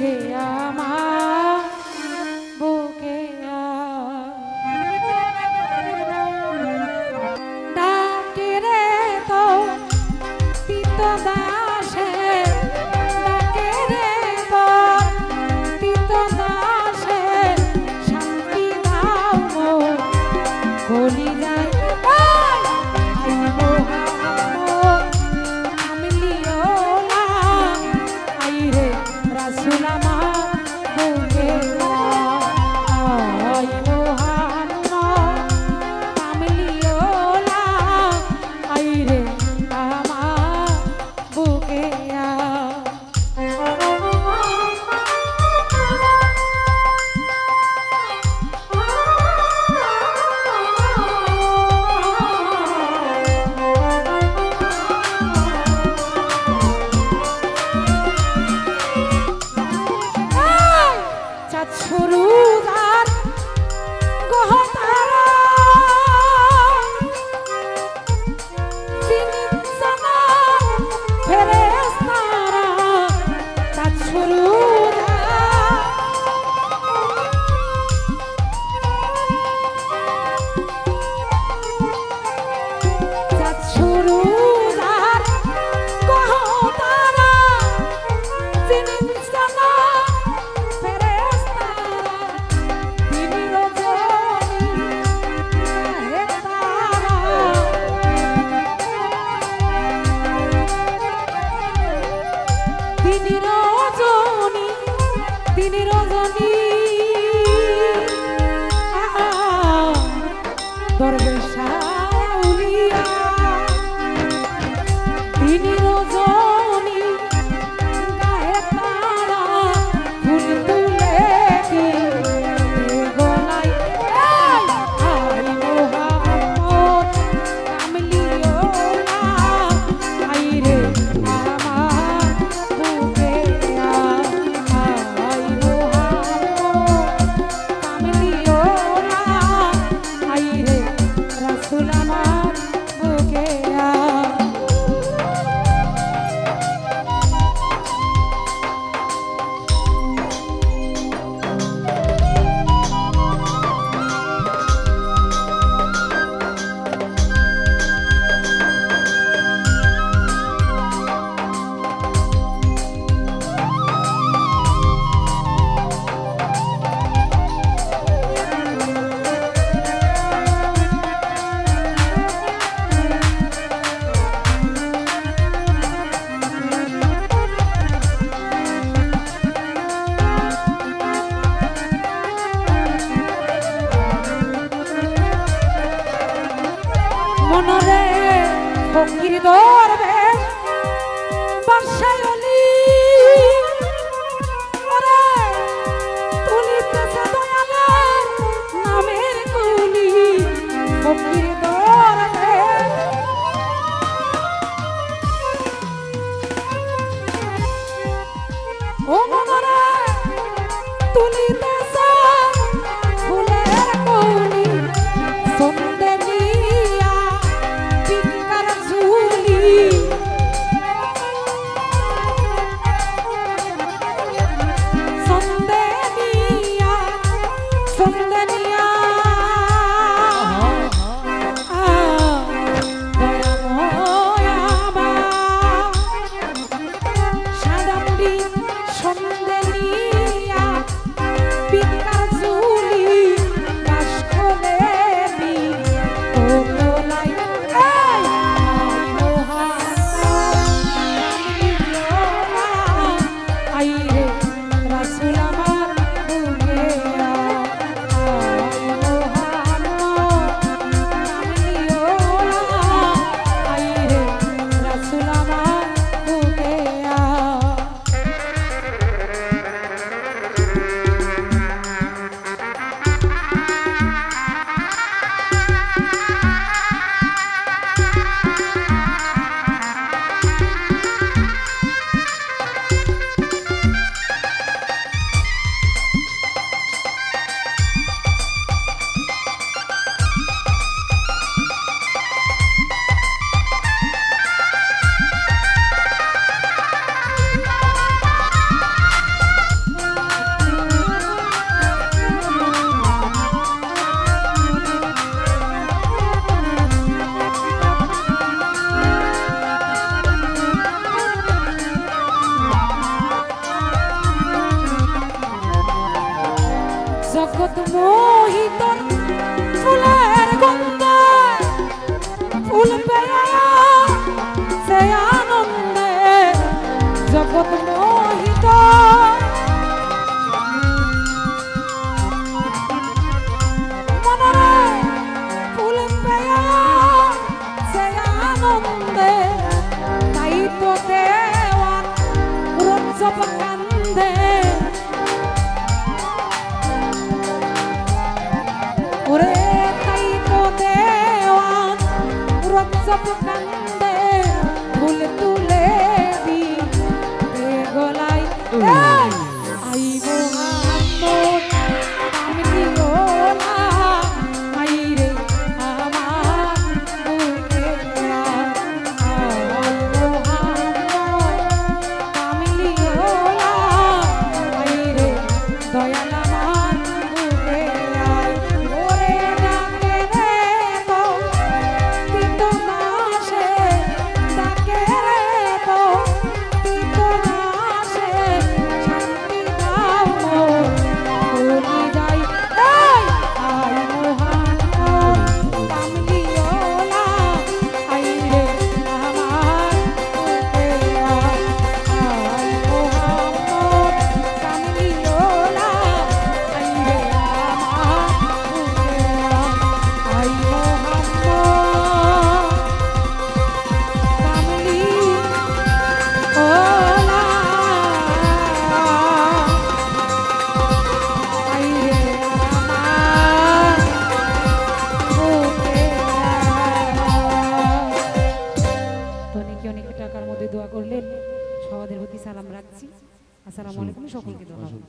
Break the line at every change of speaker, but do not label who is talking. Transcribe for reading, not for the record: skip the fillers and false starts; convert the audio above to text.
রে আমার বুকে ডাকে রে তো তিত দাসে ডাকে রে তো তিত দাসে শান্তি দাও মো বলি যায় তিনি রজনী দরবেশাউলিয়া তিনি রজনী গায়ে তারা ফুল তুলে গলায় আই মোহাম্মদ কামলিও আই রে আমার বুকে মনরে ফকির দরবেশ বাদশাহ আলী ওরে তুলিতেছে দয়ালের নামের কুলি ফকির দরবেশ ও মনরে তুলিতেছে ফুলের কুলি Son মোহিত ফুলের গন্ধে ফুল পেয়া সে আনন্দে জগৎ মোহিত মনরে ফুল পেয়া সে আনন্দে তাই তো দেওয়ান রঞ্জব কান্দে ওরে তাই তো দেওয়ান রঞ্জব কান্দে ফুল তুলে দি গলায় আই মোহাম্মদ আমি দিওলা আই রে আমার বুকে আই মোহাম্মদ আমি দিওলা আই রে দয়াল আমার বুকে আই ওরে ডাকে রে তো তিতো নাশে ডাকে রে তো তিতো নাশে শান্তি দাও বলি যাই এই আই মোহাম্মদ কামলিওলা আই রে আমার বুকে আই মোহাম্মদ কামলিওলা আই রে আমার বুকে আই মোহাম্মদ কামলি ওলা আই রে আমার বুকে অনেকে অনেক টাকার মধ্যে দোয়া করলেন সবাদের প্রতি সালাম রাখছি আসসালামু আলাইকুম সকলকে ধন্যবাদ